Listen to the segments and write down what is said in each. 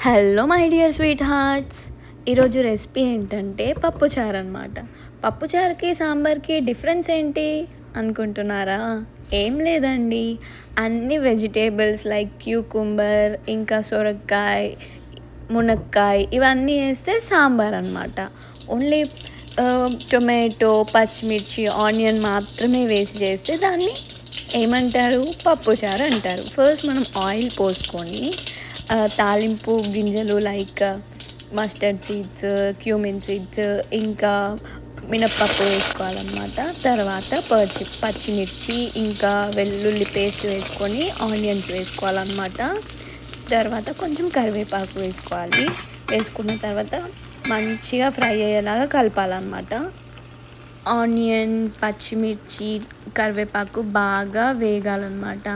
Hello my dear sweet hearts. ఈరోజు recipe ఏంటంటే పప్పుచారు అనమాట. పప్పుచారుకి సాంబార్కి డిఫరెన్స్ ఏంటి అనుకుంటున్నారా? ఏం లేదండి, అన్ని వెజిటేబుల్స్ లైక్ క్యూకుంబర్, ఇంకా సొరకాయ, మునక్కాయ ఇవన్నీ వేస్తే సాంబార్ అనమాట. ఓన్లీ టొమాటో, పచ్చిమిర్చి, ఆనియన్ మాత్రమే వేసి చేస్తే దాన్ని ఏమంటారు? పప్పుచారు అంటారు. ఫస్ట్ మనం ఆయిల్ పోసుకొని తాలింపు గింజలు like mustard seeds, cumin seeds, ఇంకా మినప్పప్పు వేసుకోవాలన్నమాట. తర్వాత పచ్చిమిర్చి ఇంకా వెల్లుల్లి పేస్ట్ వేసుకొని ఆనియన్స్ వేసుకోవాలన్నమాట. తర్వాత కొంచెం కరివేపాకు వేసుకోవాలి. వేసుకున్న తర్వాత మంచిగా ఫ్రై అయ్యేలాగా కలపాలన్నమాట. ఆనియన్, పచ్చిమిర్చి, కరివేపాకు బాగా వేగాలన్నమాట.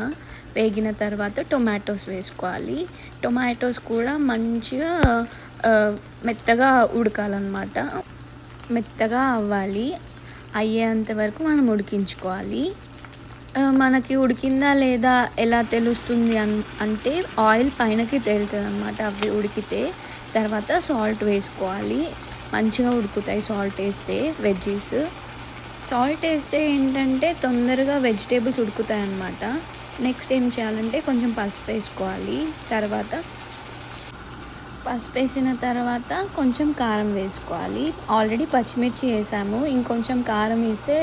వేగిన తర్వాత టొమాటోస్ వేసుకోవాలి. టొమాటోస్ కూడా మంచిగా మెత్తగా ఉడకాలన్నమాట. మెత్తగా అవ్వాలి. అయ్యేంత వరకు మనం ఉడికించుకోవాలి. మనకి ఉడికిందా లేదా ఎలా తెలుస్తుంది అంటే ఆయిల్ పైనకి తేలుతుంది అన్నమాట అవి ఉడికితే. తర్వాత సాల్ట్ వేసుకోవాలి. మంచిగా ఉడుకుతాయి సాల్ట్ వేస్తే వెజ్జీస్. సాల్ట్ వేస్తే ఏంటంటే తొందరగా వెజిటేబుల్స్ ఉడుకుతాయి అన్నమాట. నెక్స్ట్ ఏం చేయాలంటే కొంచెం పసుపు వేసుకోవాలి. తర్వాత పసుపు వేసిన తర్వాత కొంచెం కారం వేసుకోవాలి. ఆల్రెడీ పచ్చిమిర్చి వేసాము, ఇంకొంచెం కారం వేస్తే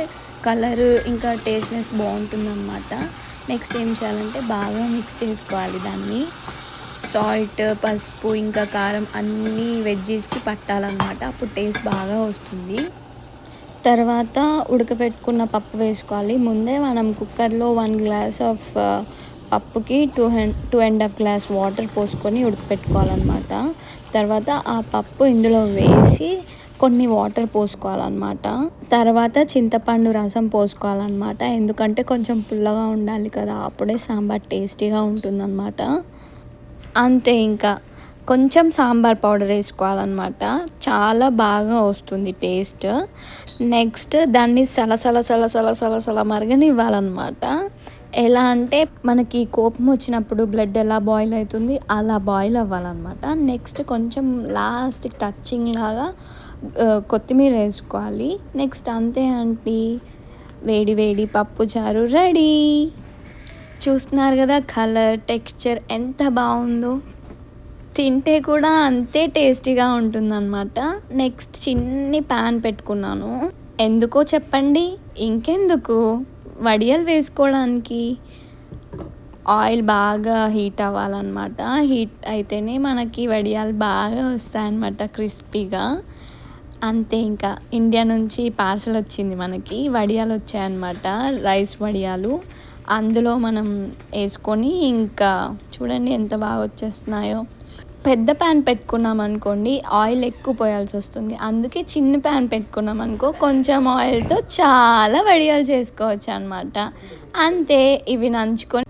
కలర్ ఇంకా టేస్ట్నెస్ బాగుంటుందన్నమాట. నెక్స్ట్ ఏం చేయాలంటే బాగా మిక్స్ చేసుకోవాలి దాన్ని. సాల్ట్, పసుపు ఇంకా కారం అన్నీ వెజ్జీస్కి పట్టాలన్నమాట. అప్పుడు టేస్ట్ బాగా వస్తుంది. తర్వాత ఉడకపెట్టుకున్న పప్పు వేసుకోవాలి. ముందే మనం కుక్కర్లో 1 గ్లాస్ ఆఫ్ పప్పుకి 2.5 గ్లాస్ వాటర్ పోసుకొని ఉడకపెట్టుకోవాలన్నమాట. తర్వాత ఆ పప్పు ఇందులో వేసి కొన్ని వాటర్ పోసుకోవాలన్నమాట. తర్వాత చింతపండు రసం పోసుకోవాలన్నమాట. ఎందుకంటే కొంచెం పుల్లగా ఉండాలి కదా, అప్పుడే సాంబార్ టేస్టీగా ఉంటుందన్నమాట. అంతే, ఇంకా కొంచెం సాంబార్ పౌడర్ వేసుకోవాలన్నమాట. చాలా బాగా వస్తుంది టేస్ట్. నెక్స్ట్ దాన్ని సలసల మరగనివ్వాలన్నమాట. ఎలా అంటే మనకి కోపం వచ్చినప్పుడు బ్లడ్ ఎలా బాయిల్ అవుతుంది అలా బాయిల్ అవ్వాలన్నమాట. నెక్స్ట్ కొంచెం లాస్ట్ టచింగ్ లాగా కొత్తిమీర వేసుకోవాలి. నెక్స్ట్ అంతే అండి, వేడి వేడి పప్పుచారు రెడీ. చూస్తున్నారు కదా కలర్, టెక్స్చర్ ఎంత బాగుందో. తింటే కూడా అంతే టేస్టీగా ఉంటుందన్నమాట. నెక్స్ట్ చిన్ని ప్యాన్ పెట్టుకున్నాను. ఎందుకో చెప్పండి? ఇంకెందుకు, వడియాలు వేసుకోవడానికి. ఆయిల్ బాగా హీట్ అవ్వాలన్నమాట. హీట్ అయితేనే మనకి వడియాలు బాగా వస్తాయన్నమాట క్రిస్పీగా. అంతే, ఇంకా ఇండియా నుంచి పార్సల్ వచ్చింది మనకి, వడియాలు వచ్చాయన్నమాట, రైస్ వడియాలు. అందులో మనం వేసుకొని ఇంకా చూడండి ఎంత బాగా వచ్చేస్తున్నాయో. పెద్ద ప్యాన్ పెట్టుకున్నాం అనుకోండి ఆయిల్ ఎక్కువ పోయాల్సి వస్తుంది. అందుకే చిన్న ప్యాన్ పెట్టుకున్నాం అనుకో కొంచెం ఆయిల్తో చాలా వడియాలు చేసుకోవచ్చు అనమాట. అంతే, ఇవి నంచుకొని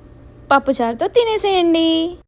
పప్పుచారుతో తినేసేయండి.